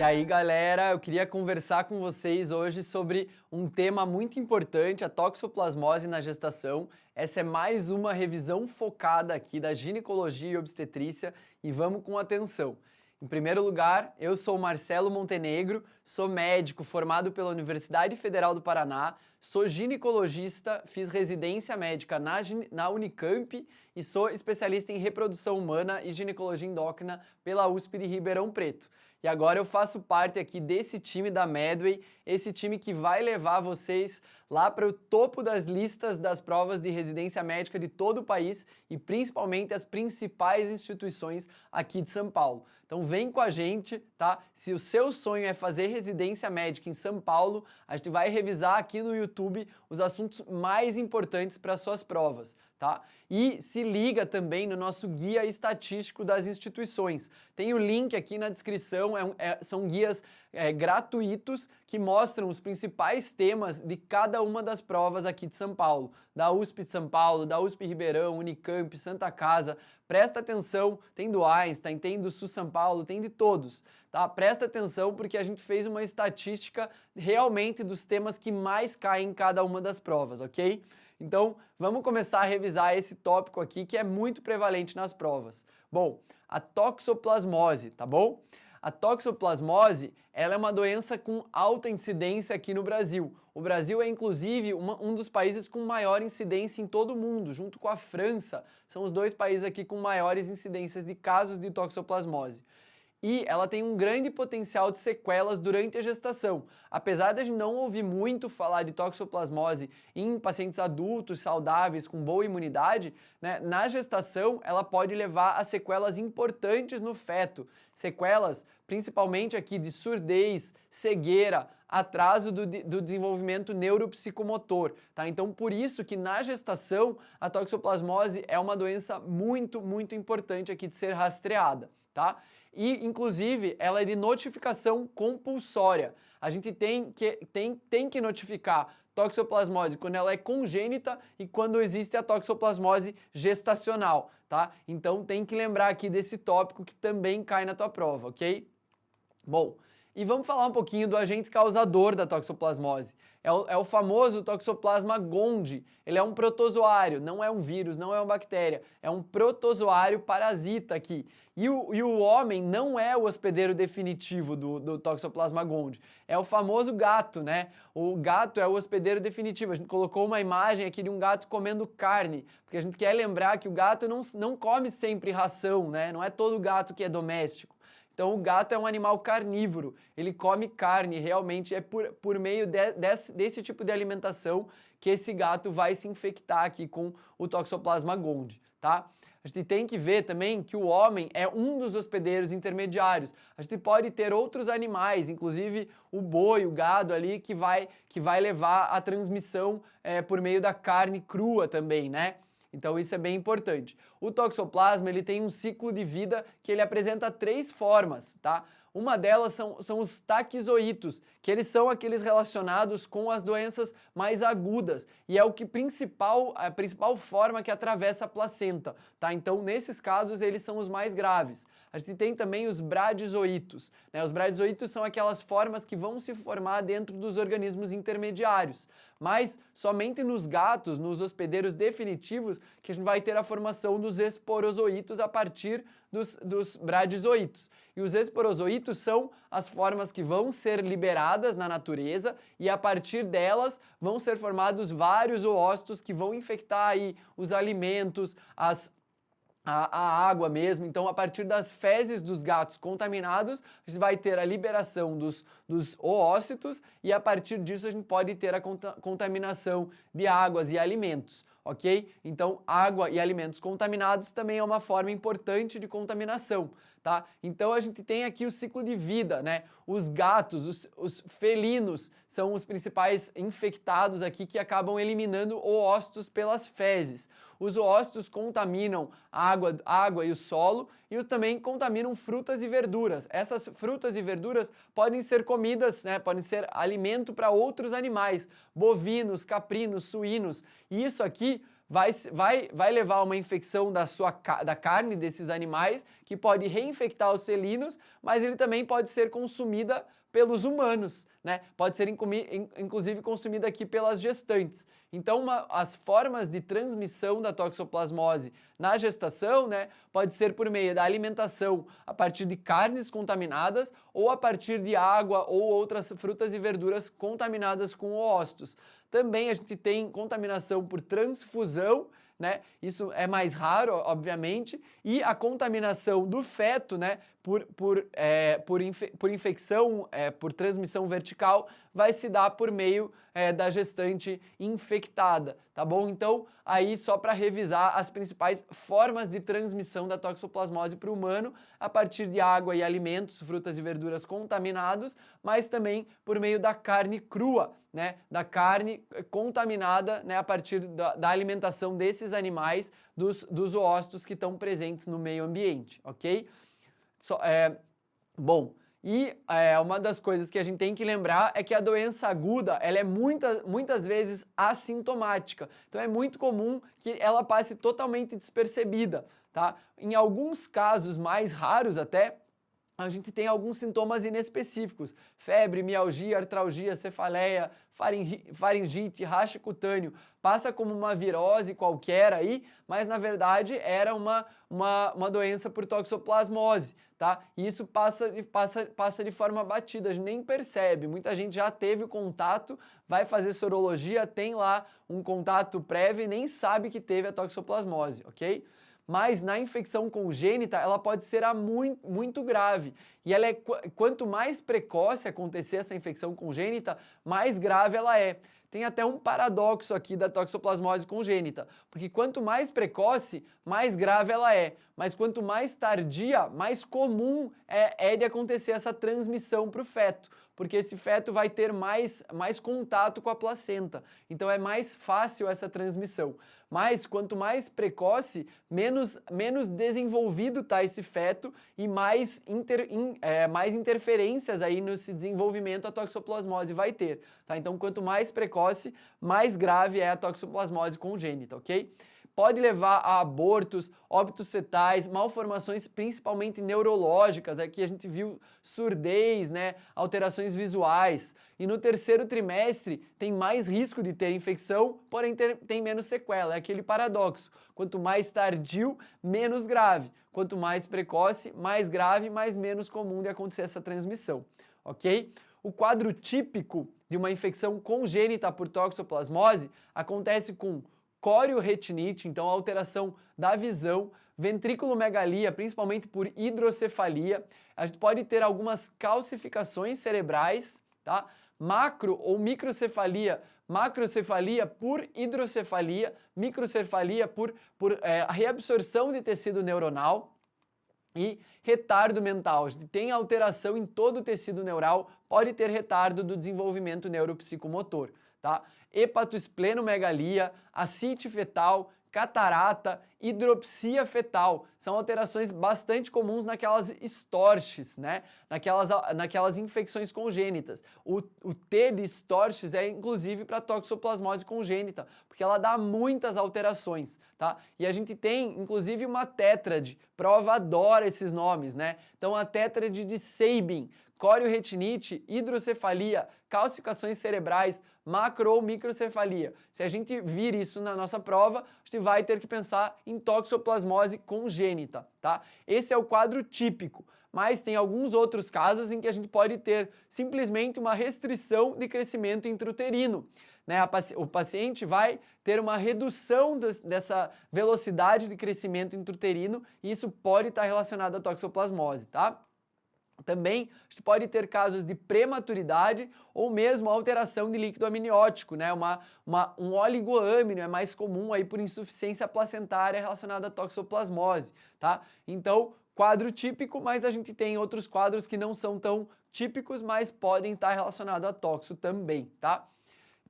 aí, galera, eu queria conversar com vocês hoje sobre um tema muito importante, a toxoplasmose na gestação. Essa é mais uma revisão focada aqui da ginecologia e obstetrícia e vamos com atenção. Em primeiro lugar, eu sou Marcelo Montenegro, sou médico formado pela Universidade Federal do Paraná, sou ginecologista, fiz residência médica na Unicamp e sou especialista em reprodução humana e ginecologia endócrina pela USP de Ribeirão Preto. E agora eu faço parte aqui desse time da Medway, esse time que vai levar vocês lá para o topo das listas das provas de residência médica de todo o país e principalmente as principais instituições aqui de São Paulo. Então vem com a gente, tá? Se o seu sonho é fazer residência médica em São Paulo, a gente vai revisar aqui no YouTube os assuntos mais importantes para suas provas, tá? E se liga também no nosso guia estatístico das instituições. Tem o link aqui na descrição, são guias gratuitos que mostram os principais temas de cada uma das provas aqui de São Paulo, da USP de São Paulo, da USP Ribeirão, Unicamp, Santa Casa. Presta atenção, tem do Einstein, tem do Sul São Paulo, tem de todos, tá? Presta atenção porque a gente fez uma estatística realmente dos temas que mais caem em cada uma das provas, ok? Então, vamos começar a revisar esse tópico aqui que é muito prevalente nas provas. Bom, a toxoplasmose, tá bom? A toxoplasmose, ela é uma doença com alta incidência aqui no Brasil. O Brasil é, inclusive, um dos países com maior incidência em todo o mundo, junto com a França. São os dois países aqui com maiores incidências de casos de toxoplasmose. E ela tem um grande potencial de sequelas durante a gestação. Apesar de a gente não ouvir muito falar de toxoplasmose em pacientes adultos saudáveis com boa imunidade, né, na gestação ela pode levar a sequelas importantes no feto. Sequelas principalmente aqui de surdez, cegueira, atraso do desenvolvimento neuropsicomotor, tá? Então por isso que na gestação a toxoplasmose é uma doença muito importante aqui de ser rastreada, tá? E, inclusive, ela é de notificação compulsória. A gente tem que notificar toxoplasmose quando ela é congênita e quando existe a toxoplasmose gestacional, tá? Então tem que lembrar aqui desse tópico que também cai na tua prova, ok? Bom, e vamos falar um pouquinho do agente causador da toxoplasmose. É o famoso Toxoplasma gondii. Ele é um protozoário, não é um vírus, não é uma bactéria. É um protozoário parasita aqui. E o homem não é o hospedeiro definitivo do Toxoplasma gondii. É o famoso gato, né? O gato é o hospedeiro definitivo. A gente colocou uma imagem aqui de um gato comendo carne, porque a gente quer lembrar que o gato não come sempre ração, né? Não é todo gato que é doméstico. Então o gato é um animal carnívoro, ele come carne, realmente é por meio desse tipo de alimentação que esse gato vai se infectar aqui com o Toxoplasma gondii, tá? A gente tem que ver também que o homem é um dos hospedeiros intermediários. A gente pode ter outros animais, inclusive o boi, o gado ali, que vai levar a transmissão por meio da carne crua também, né? Então isso é bem importante. O toxoplasma ele tem um ciclo de vida que ele apresenta 3 formas, tá? Uma delas são os taquizoítos, que eles são aqueles relacionados com as doenças mais agudas e é a principal forma que atravessa a placenta, tá? Então nesses casos eles são os mais graves. A gente tem também os bradizoítos, né? Os bradizoítos são aquelas formas que vão se formar dentro dos organismos intermediários, mas somente nos gatos, nos hospedeiros definitivos, que a gente vai ter a formação dos esporozoítos a partir dos bradizoítos. E os esporozoítos são as formas que vão ser liberadas na natureza e a partir delas vão ser formados vários oócitos que vão infectar aí os alimentos, a água mesmo. Então, a partir das fezes dos gatos contaminados, a gente vai ter a liberação dos oócitos e a partir disso a gente pode ter a contaminação de águas e alimentos, ok? Então, água e alimentos contaminados também é uma forma importante de contaminação, tá? Então, a gente tem aqui o ciclo de vida, né? Os gatos, os felinos são os principais infectados aqui que acabam eliminando oócitos pelas fezes. Os oócitos contaminam a água e o solo e também contaminam frutas e verduras. Essas frutas e verduras podem ser comidas, né? Podem ser alimento para outros animais, bovinos, caprinos, suínos. E isso aqui vai levar a uma infecção da carne desses animais, que pode reinfectar os felinos, mas ele também pode ser consumida pelos humanos, né? Pode ser inclusive consumida aqui pelas gestantes. Então, as formas de transmissão da toxoplasmose na gestação, né, pode ser por meio da alimentação a partir de carnes contaminadas ou a partir de água ou outras frutas e verduras contaminadas com oócitos. Também a gente tem contaminação por transfusão, né? Isso é mais raro, obviamente, e a contaminação do feto, né, por infecção, por transmissão vertical, vai se dar por meio da gestante infectada, tá bom? Então, aí só para revisar as principais formas de transmissão da toxoplasmose para o humano, a partir de água e alimentos, frutas e verduras contaminados, mas também por meio da carne crua, né, da carne contaminada, né, a partir da alimentação desses animais, dos oócitos que estão presentes no meio ambiente, ok? Bom, uma das coisas que a gente tem que lembrar é que a doença aguda, ela é muitas vezes assintomática. Então é muito comum que ela passe totalmente despercebida, tá? Em alguns casos mais raros até, a gente tem alguns sintomas inespecíficos: febre, mialgia, artralgia, cefaleia, faringite, racha cutâneo. Passa como uma virose qualquer aí, mas na verdade era uma doença por toxoplasmose, tá? E isso passa de forma batida, a gente nem percebe. Muita gente já teve o contato, vai fazer sorologia, tem lá um contato prévio e nem sabe que teve a toxoplasmose, ok? Mas na infecção congênita ela pode ser muito grave. E ela quanto mais precoce acontecer essa infecção congênita, mais grave ela é. Tem até um paradoxo aqui da toxoplasmose congênita, porque quanto mais precoce, mais grave ela é. Mas quanto mais tardia, mais comum é de acontecer essa transmissão para o feto, porque esse feto vai ter mais contato com a placenta. Então é mais fácil essa transmissão. Mas quanto mais precoce, menos desenvolvido está esse feto e mais interferências aí nesse desenvolvimento a toxoplasmose vai ter, tá? Então quanto mais precoce, mais grave é a toxoplasmose congênita, ok? Pode levar a abortos, óbitos fetais, malformações principalmente neurológicas. Aqui a gente viu surdez, né, alterações visuais. E no terceiro trimestre tem mais risco de ter infecção, porém tem menos sequela. É aquele paradoxo: quanto mais tardio, menos grave. Quanto mais precoce, mais grave, mas menos comum de acontecer essa transmissão, ok? O quadro típico de uma infecção congênita por toxoplasmose acontece com corioretinite, então alteração da visão, ventriculomegalia, principalmente por hidrocefalia. A gente pode ter algumas calcificações cerebrais, tá? Macro ou microcefalia, macrocefalia por hidrocefalia, microcefalia por reabsorção de tecido neuronal. E retardo mental, a gente tem alteração em todo o tecido neural, pode ter retardo do desenvolvimento neuropsicomotor, tá? Hepatosplenomegalia, ascite fetal, catarata, hidropsia fetal, são alterações bastante comuns naquelas STORCHs, né? Naquelas infecções congênitas. O T de STORCHs é inclusive para toxoplasmose congênita, porque ela dá muitas alterações, tá? E a gente tem inclusive uma tétrade, prova adora esses nomes, né? Então a tétrade de Sabin, corioretinite, hidrocefalia, calcificações cerebrais, macro ou microcefalia. Se a gente vir isso na nossa prova, a gente vai ter que pensar em toxoplasmose congênita, tá? Esse é o quadro típico, mas tem alguns outros casos em que a gente pode ter simplesmente uma restrição de crescimento intrauterino, né? O paciente vai ter uma redução dessa velocidade de crescimento intrauterino e isso pode estar relacionado à toxoplasmose, tá? Também a gente pode ter casos de prematuridade ou mesmo alteração de líquido amniótico, né? Um oligoâmino é mais comum aí por insuficiência placentária relacionada à toxoplasmose, tá? Então, quadro típico, mas a gente tem outros quadros que não são tão típicos, mas podem estar relacionados a toxo também, tá?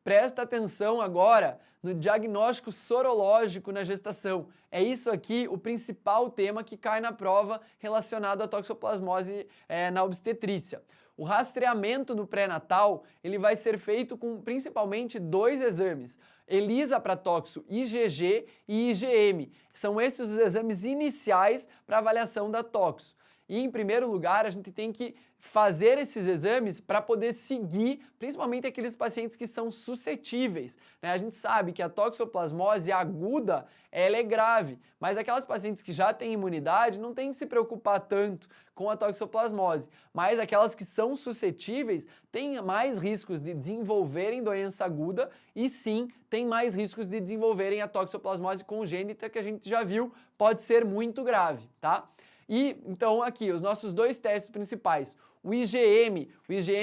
Presta atenção agora no diagnóstico sorológico na gestação. É isso aqui o principal tema que cai na prova relacionado à toxoplasmose na obstetrícia. O rastreamento no pré-natal ele vai ser feito com principalmente 2 exames. ELISA para toxo, IgG e IgM. São esses os exames iniciais para avaliação da toxo. E, em primeiro lugar, a gente tem que fazer esses exames para poder seguir, principalmente aqueles pacientes que são suscetíveis, né? A gente sabe que a toxoplasmose aguda, ela é grave, mas aquelas pacientes que já têm imunidade não tem que se preocupar tanto com a toxoplasmose, mas aquelas que são suscetíveis têm mais riscos de desenvolverem doença aguda e sim, tem mais riscos de desenvolverem a toxoplasmose congênita, que a gente já viu, pode ser muito grave, tá? E, então, aqui, os nossos dois testes principais. O IgM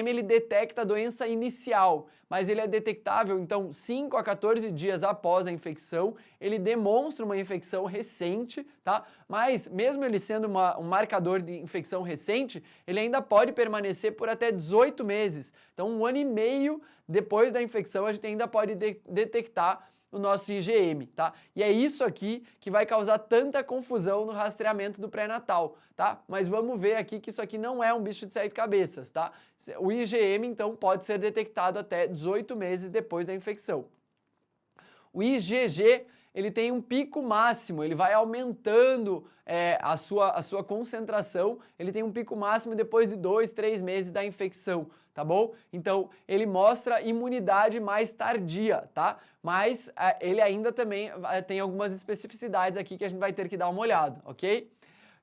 ele detecta a doença inicial, mas ele é detectável, então, 5 a 14 dias após a infecção, ele demonstra uma infecção recente, tá? Mas, mesmo ele sendo um marcador de infecção recente, ele ainda pode permanecer por até 18 meses. Então, 1 ano e meio depois da infecção, a gente ainda pode detectar o nosso IgM, tá? E é isso aqui que vai causar tanta confusão no rastreamento do pré-natal, tá? Mas vamos ver aqui que isso aqui não é um bicho de 7 cabeças, tá? O IgM, então, pode ser detectado até 18 meses depois da infecção. O IgG, ele tem um pico máximo, ele vai aumentando a sua concentração, ele tem um pico máximo depois de 2, 3 meses da infecção, tá bom? Então, ele mostra imunidade mais tardia, tá? Mas ele ainda também tem algumas especificidades aqui que a gente vai ter que dar uma olhada, ok?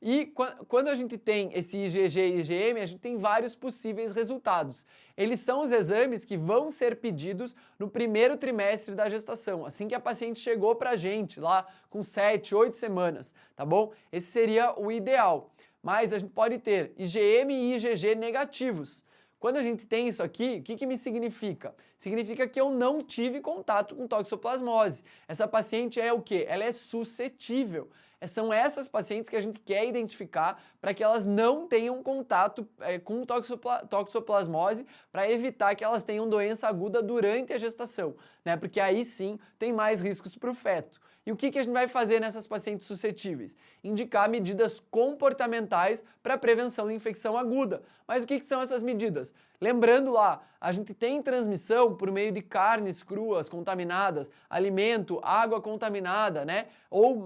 E quando a gente tem esse IgG e IgM, a gente tem vários possíveis resultados. Eles são os exames que vão ser pedidos no primeiro trimestre da gestação, assim que a paciente chegou pra gente, lá com 7, 8 semanas, tá bom? Esse seria o ideal. Mas a gente pode ter IgM e IgG negativos. Quando a gente tem isso aqui, o que me significa? Significa que eu não tive contato com toxoplasmose. Essa paciente é o quê? Ela é suscetível. São essas pacientes que a gente quer identificar para que elas não tenham contato com toxoplasmose, para evitar que elas tenham doença aguda durante a gestação, né? Porque aí sim tem mais riscos para o feto. E o que a gente vai fazer nessas pacientes suscetíveis? Indicar medidas comportamentais para prevenção de infecção aguda. Mas o que são essas medidas? Lembrando lá, a gente tem transmissão por meio de carnes cruas contaminadas, alimento, água contaminada, né? Ou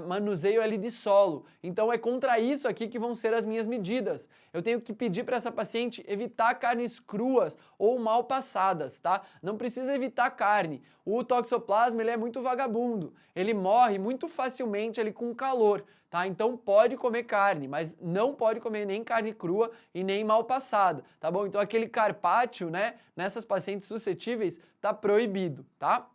manuseio ali de solo. Então é contra isso aqui que vão ser as minhas medidas. Eu tenho que pedir para essa paciente evitar carnes cruas ou mal passadas, tá? Não precisa evitar carne. O toxoplasma, ele é muito vagabundo. Ele morre muito facilmente ali com calor, tá? Então pode comer carne, mas não pode comer nem carne crua e nem mal passada, tá bom? Então aquele carpaccio, né, nessas pacientes suscetíveis, tá proibido, tá?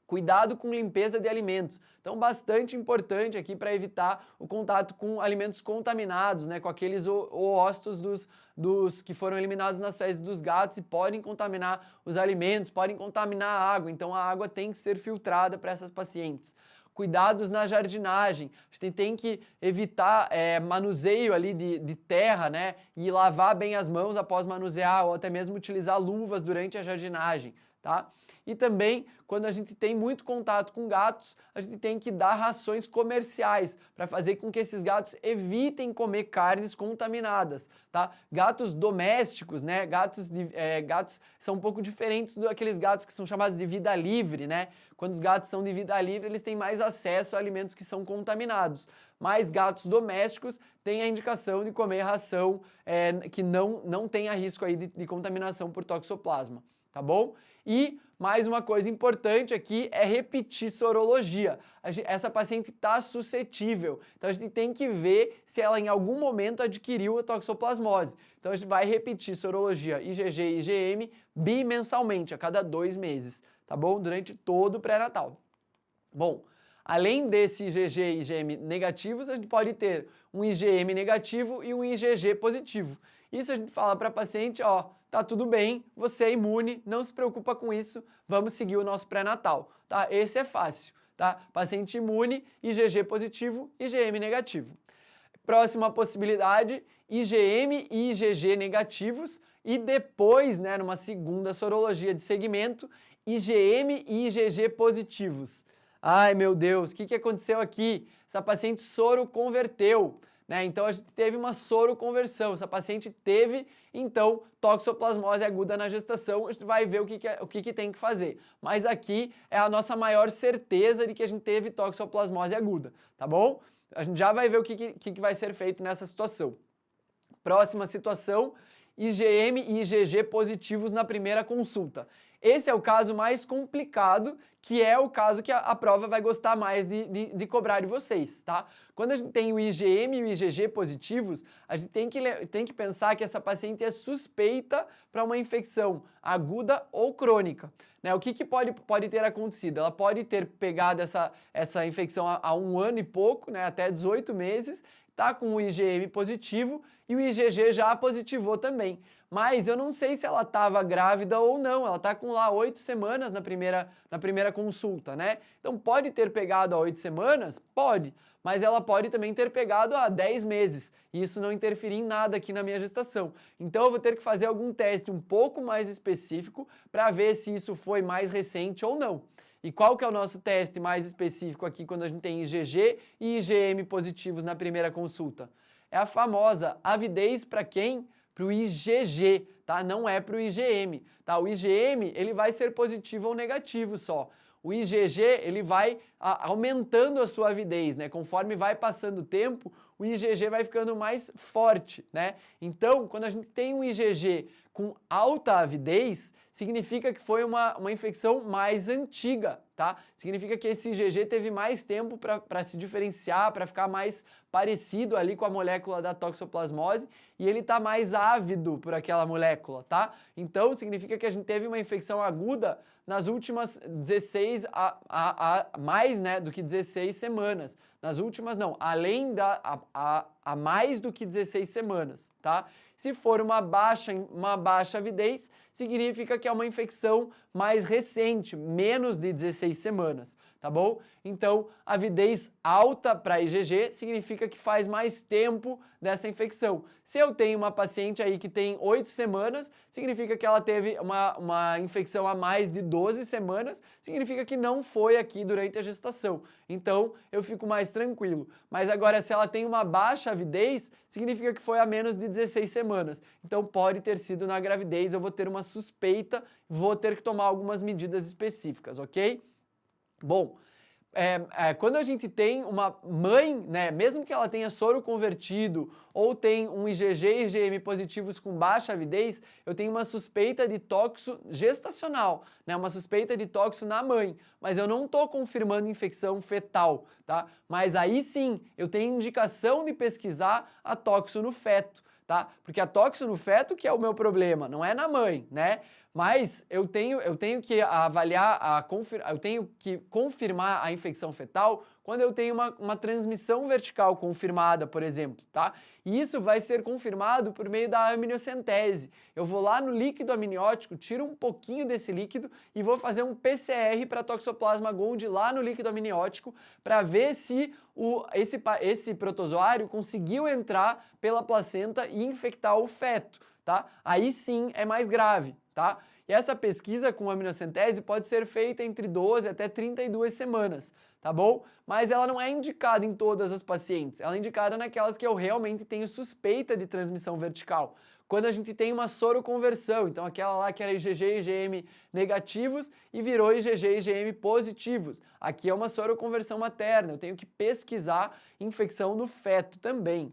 Cuidado com limpeza de alimentos. Então, bastante importante aqui para evitar o contato com alimentos contaminados, né? Com aqueles oócitos dos que foram eliminados nas fezes dos gatos e podem contaminar os alimentos, podem contaminar a água. Então, a água tem que ser filtrada para essas pacientes. Cuidados na jardinagem, a gente tem que evitar manuseio ali de terra, né? E lavar bem as mãos após manusear ou até mesmo utilizar luvas durante a jardinagem, tá? E também, quando a gente tem muito contato com gatos, a gente tem que dar rações comerciais para fazer com que esses gatos evitem comer carnes contaminadas, tá? Gatos domésticos, né? Gatos são um pouco diferentes daqueles gatos que são chamados de vida livre, né? Quando os gatos são de vida livre, eles têm mais acesso a alimentos que são contaminados. Mas gatos domésticos têm a indicação de comer ração que não tenha risco aí de contaminação por toxoplasma, tá bom? E mais uma coisa importante aqui é repetir sorologia. Essa paciente está suscetível, então a gente tem que ver se ela em algum momento adquiriu a toxoplasmose. Então a gente vai repetir sorologia IgG e IgM bimensalmente, a cada 2 meses, tá bom? Durante todo o pré-natal. Bom, além desse IgG e IgM negativos, a gente pode ter um IgM negativo e um IgG positivo. Isso a gente fala para a paciente, ó, tá tudo bem, você é imune, não se preocupa com isso, vamos seguir o nosso pré-natal, tá? Esse é fácil, tá? Paciente imune, IgG positivo, IgM negativo. Próxima possibilidade, IgM e IgG negativos e depois, né, numa segunda sorologia de segmento, IgM e IgG positivos. Ai, meu Deus, o que aconteceu aqui? Essa paciente soro converteu. né? Então a gente teve uma soroconversão, essa paciente teve, então, toxoplasmose aguda na gestação, a gente vai ver o que tem que fazer. Mas aqui é a nossa maior certeza de que a gente teve toxoplasmose aguda, tá bom? A gente já vai ver o que vai ser feito nessa situação. Próxima situação, IgM e IgG positivos na primeira consulta. Esse é o caso mais complicado, que é o caso que a prova vai gostar mais de cobrar de vocês, tá? Quando a gente tem o IgM e o IgG positivos, a gente tem que pensar que essa paciente é suspeita para uma infecção aguda ou crônica, né? O que pode ter acontecido? Ela pode ter pegado essa infecção há 1 ano e pouco, né? Até 18 meses, tá com o IgM positivo e o IgG já positivou também. Mas eu não sei se ela estava grávida ou não, ela está com lá 8 semanas na primeira consulta, né? Então pode ter pegado há 8 semanas? Pode, mas ela pode também ter pegado há 10 meses, e isso não interferir em nada aqui na minha gestação. Então eu vou ter que fazer algum teste um pouco mais específico para ver se isso foi mais recente ou não. E qual que é o nosso teste mais específico aqui quando a gente tem IgG e IgM positivos na primeira consulta? É a famosa avidez para quem? Para o IgG, tá? Não é para o IgM, tá? O IgM, ele vai ser positivo ou negativo só. O IgG, ele vai aumentando a sua avidez, né? Conforme vai passando o tempo, o IgG vai ficando mais forte, né? Então, quando a gente tem um IgG com alta avidez, significa que foi uma infecção mais antiga, tá? Significa que esse IgG teve mais tempo para se diferenciar, para ficar mais parecido ali com a molécula da toxoplasmose e ele está mais ávido por aquela molécula, tá? Então, significa que a gente teve uma infecção aguda nas últimas 16, mais, né, do que 16 semanas. Nas últimas, não, além a mais do que 16 semanas, tá? Se for uma baixa avidez, significa que é uma infecção mais recente, menos de 16 semanas, tá bom? Então, avidez alta para IgG significa que faz mais tempo dessa infecção. Se eu tenho uma paciente aí que tem 8 semanas, significa que ela teve uma infecção há mais de 12 semanas, significa que não foi aqui durante a gestação. Então, eu fico mais tranquilo. Mas agora, se ela tem uma baixa avidez, significa que foi há menos de 16 semanas. Então, pode ter sido na gravidez, eu vou ter uma suspeita, vou ter que tomar algumas medidas específicas, ok? Bom, quando a gente tem uma mãe, né, mesmo que ela tenha soro convertido ou tem um IgG e IgM positivos com baixa avidez, eu tenho uma suspeita de toxo gestacional, né, uma suspeita de toxo na mãe, mas eu não estou confirmando infecção fetal, tá? Mas aí sim, eu tenho indicação de pesquisar a toxo no feto, tá? Porque a toxo no feto que é o meu problema, não é na mãe, né? Mas eu tenho que avaliar, eu tenho que confirmar a infecção fetal quando eu tenho uma transmissão vertical confirmada, por exemplo, tá? E isso vai ser confirmado por meio da amniocentese. Eu vou lá no líquido amniótico, tiro um pouquinho desse líquido e vou fazer um PCR para Toxoplasma gondii lá no líquido amniótico para ver se esse protozoário conseguiu entrar pela placenta e infectar o feto, tá? Aí sim é mais grave, tá? E essa pesquisa com amniocentese pode ser feita entre 12 até 32 semanas, tá bom? Mas ela não é indicada em todas as pacientes, ela é indicada naquelas que eu realmente tenho suspeita de transmissão vertical. Quando a gente tem uma soroconversão, então aquela lá que era IgG e IgM negativos e virou IgG e IgM positivos. Aqui é uma soroconversão materna, eu tenho que pesquisar infecção no feto também.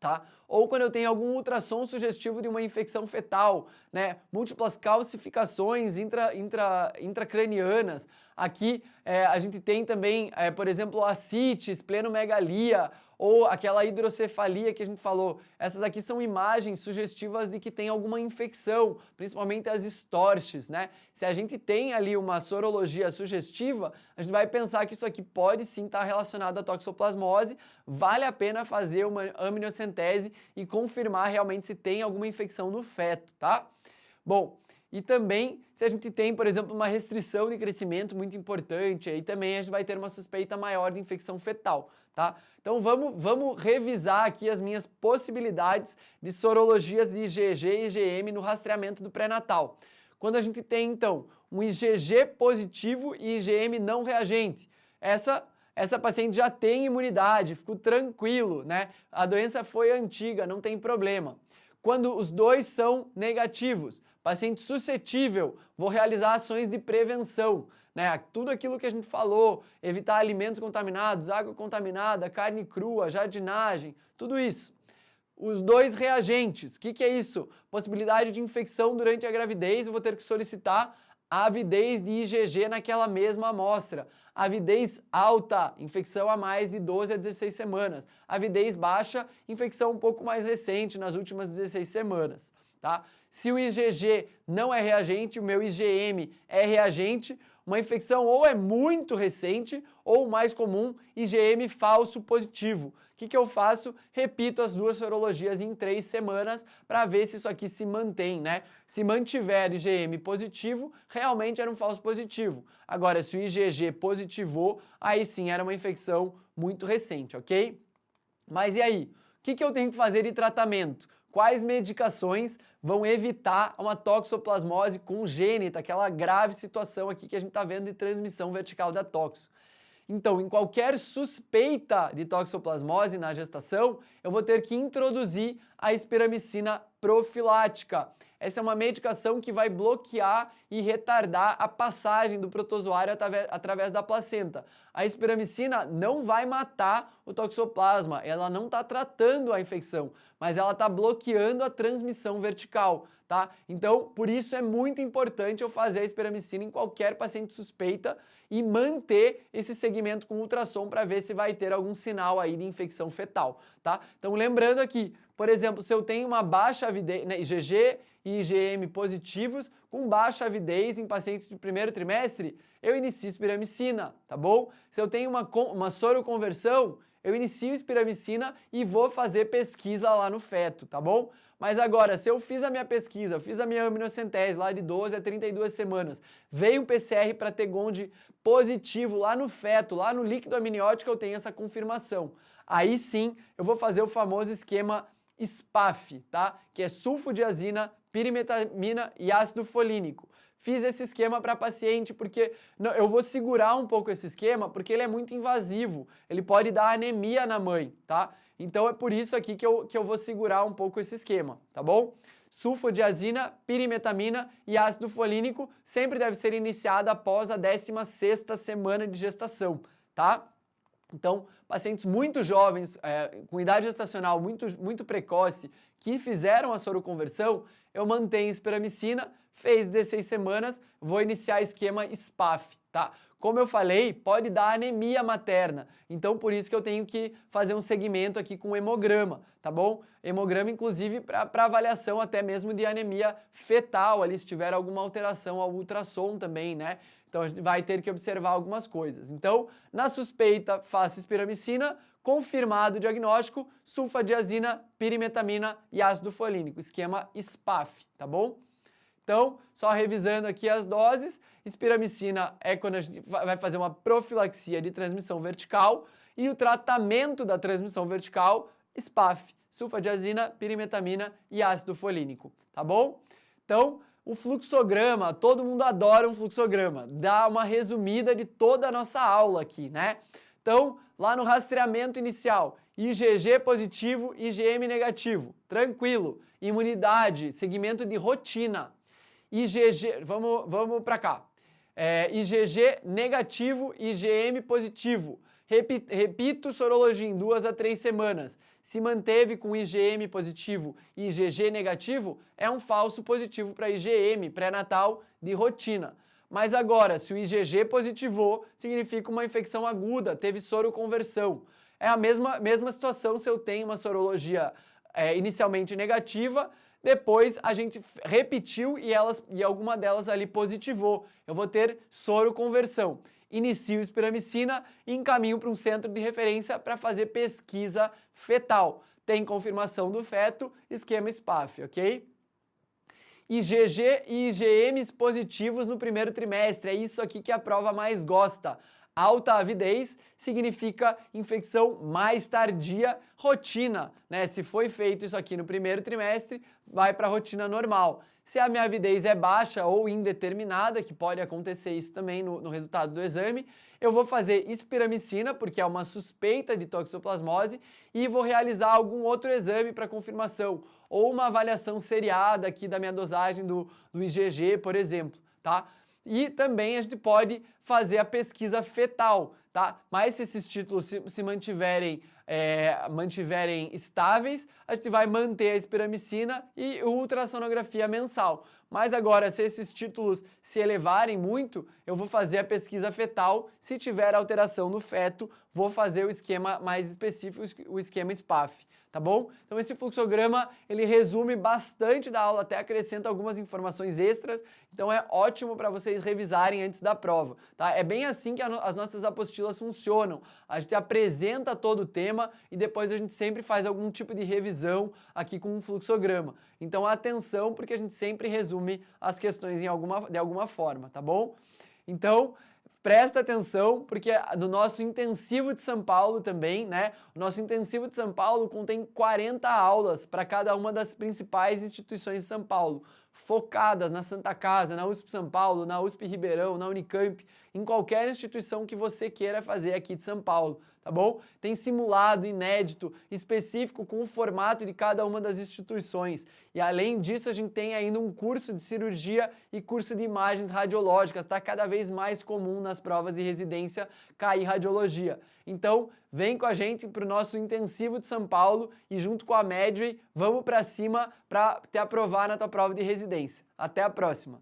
Tá? Ou quando eu tenho algum ultrassom sugestivo de uma infecção fetal, né? Múltiplas calcificações intracranianas. Aqui a gente tem também, por exemplo, ascites, esplenomegalia ou aquela hidrocefalia que a gente falou. Essas aqui são imagens sugestivas de que tem alguma infecção, principalmente as estorches, né? Se a gente tem ali uma sorologia sugestiva, a gente vai pensar que isso aqui pode sim estar relacionado à toxoplasmose, vale a pena fazer uma amniocentese e confirmar realmente se tem alguma infecção no feto, tá? Bom, e também se a gente tem, por exemplo, uma restrição de crescimento muito importante, aí também a gente vai ter uma suspeita maior de infecção fetal, tá? Então vamos revisar aqui as minhas possibilidades de sorologias de IgG e IgM no rastreamento do pré-natal. Quando a gente tem, então, um IgG positivo e IgM não reagente, essa essa paciente já tem imunidade, ficou tranquilo, né? A doença foi antiga, não tem problema. Quando os dois são negativos, paciente suscetível, vou realizar ações de prevenção, né? Tudo aquilo que a gente falou, evitar alimentos contaminados, água contaminada, carne crua, jardinagem, tudo isso. Os dois reagentes, o que é isso? Possibilidade de infecção durante a gravidez, eu vou ter que solicitar a avidez de IgG naquela mesma amostra. Avidez alta, infecção a mais de 12 a 16 semanas. Avidez baixa, infecção um pouco mais recente, nas últimas 16 semanas, tá? Se o IgG não é reagente, o meu IgM é reagente, uma infecção ou é muito recente ou, mais comum, IgM falso positivo. O que eu faço? Repito as duas sorologias em 3 semanas para ver se isso aqui se mantém, né? Se mantiver IgM positivo, realmente era um falso positivo. Agora, se o IgG positivou, aí sim era uma infecção muito recente, ok? Mas e aí? O que eu tenho que fazer de tratamento? Quais medicações vão evitar uma toxoplasmose congênita, aquela grave situação aqui que a gente está vendo de transmissão vertical da toxo? Então, em qualquer suspeita de toxoplasmose na gestação, eu vou ter que introduzir a espiramicina profilática. Essa é uma medicação que vai bloquear e retardar a passagem do protozoário através da placenta. A espiramicina não vai matar o toxoplasma, ela não está tratando a infecção, mas ela está bloqueando a transmissão vertical, tá? Então, por isso é muito importante eu fazer a espiramicina em qualquer paciente suspeita e manter esse segmento com ultrassom para ver se vai ter algum sinal aí de infecção fetal, tá? Então, lembrando aqui, por exemplo, se eu tenho uma baixa avidez, né, IgG e IgM positivos, com baixa avidez em pacientes de primeiro trimestre, eu inicio espiramicina, tá bom? Se eu tenho uma soroconversão, eu inicio espiramicina e vou fazer pesquisa lá no feto, tá bom? Mas agora, se eu fiz a minha pesquisa, fiz a minha aminocentese lá de 12 a 32 semanas, veio um PCR para T-GOND positivo lá no feto, lá no líquido amniótico, eu tenho essa confirmação. Aí sim, eu vou fazer o famoso esquema SPAF, tá? Que é sulfodiazina, pirimetamina e ácido folínico. Fiz esse esquema para paciente porque eu vou segurar um pouco esse esquema porque ele é muito invasivo, ele pode dar anemia na mãe, tá? Então é por isso aqui que eu vou segurar um pouco esse esquema, tá bom? Sulfodiazina, pirimetamina e ácido folínico sempre deve ser iniciada após a 16ª semana de gestação, tá? Então, pacientes muito jovens, com idade gestacional muito precoce, que fizeram a soroconversão, eu mantenho espiramicina, fez 16 semanas, vou iniciar esquema SPAF, tá? Como eu falei, pode dar anemia materna, então por isso que eu tenho que fazer um segmento aqui com hemograma, tá bom? Hemograma, inclusive, para avaliação até mesmo de anemia fetal, ali se tiver alguma alteração ao ultrassom também, né? Então a gente vai ter que observar algumas coisas. Então, na suspeita, faço espiramicina, confirmado o diagnóstico, sulfadiazina, pirimetamina e ácido folínico, esquema SPAF, tá bom? Então, só revisando aqui as doses, espiramicina é quando a gente vai fazer uma profilaxia de transmissão vertical e o tratamento da transmissão vertical, SPAF, sulfadiazina, pirimetamina e ácido folínico, tá bom? Então, o fluxograma, todo mundo adora um fluxograma, dá uma resumida de toda a nossa aula aqui, né? Então, lá no rastreamento inicial, IgG positivo, IgM negativo, tranquilo, imunidade, segmento de rotina, IgG, vamos para cá, IgG negativo, IgM positivo, repito sorologia em 2 a 3 semanas, se manteve com IgM positivo e IgG negativo, é um falso positivo para IgM, pré-natal de rotina. Mas agora, se o IgG positivou, significa uma infecção aguda, teve soroconversão. É a mesma situação se eu tenho uma sorologia inicialmente negativa, depois a gente repetiu e alguma delas ali positivou. Eu vou ter soroconversão. Inicio espiramicina e encaminho para um centro de referência para fazer pesquisa fetal. Tem confirmação do feto, esquema SPAF, ok? IgG e IgMs positivos no primeiro trimestre, é isso aqui que a prova mais gosta. Alta avidez significa infecção mais tardia, rotina, né? Se foi feito isso aqui no primeiro trimestre, vai para a rotina normal. Se a minha avidez é baixa ou indeterminada, que pode acontecer isso também no resultado do exame, eu vou fazer espiramicina, porque é uma suspeita de toxoplasmose, e vou realizar algum outro exame para confirmação, ou uma avaliação seriada aqui da minha dosagem do IgG, por exemplo, tá? E também a gente pode fazer a pesquisa fetal, tá? Mas se esses títulos se mantiverem estáveis, a gente vai manter a espiramicina e ultrassonografia mensal. Mas agora, se esses títulos se elevarem muito, eu vou fazer a pesquisa fetal. Se tiver alteração no feto, vou fazer o esquema mais específico, o esquema SPAF, tá bom? Então esse fluxograma, ele resume bastante da aula, até acrescenta algumas informações extras, então é ótimo para vocês revisarem antes da prova, tá? É bem assim que as nossas apostilas funcionam. A gente apresenta todo o tema e depois a gente sempre faz algum tipo de revisão aqui com um fluxograma. Então atenção, porque a gente sempre resume as questões de alguma forma, tá bom? Então, presta atenção, porque no nosso intensivo de São Paulo também, né? O nosso intensivo de São Paulo contém 40 aulas para cada uma das principais instituições de São Paulo, focadas na Santa Casa, na USP São Paulo, na USP Ribeirão, na Unicamp, em qualquer instituição que você queira fazer aqui de São Paulo, tá bom? Tem simulado inédito, específico com o formato de cada uma das instituições. E além disso, a gente tem ainda um curso de cirurgia e curso de imagens radiológicas, tá cada vez mais comum nas provas de residência cair radiologia. Então, vem com a gente para o nosso intensivo de São Paulo e junto com a Medway, vamos para cima para te aprovar na tua prova de residência. Até a próxima!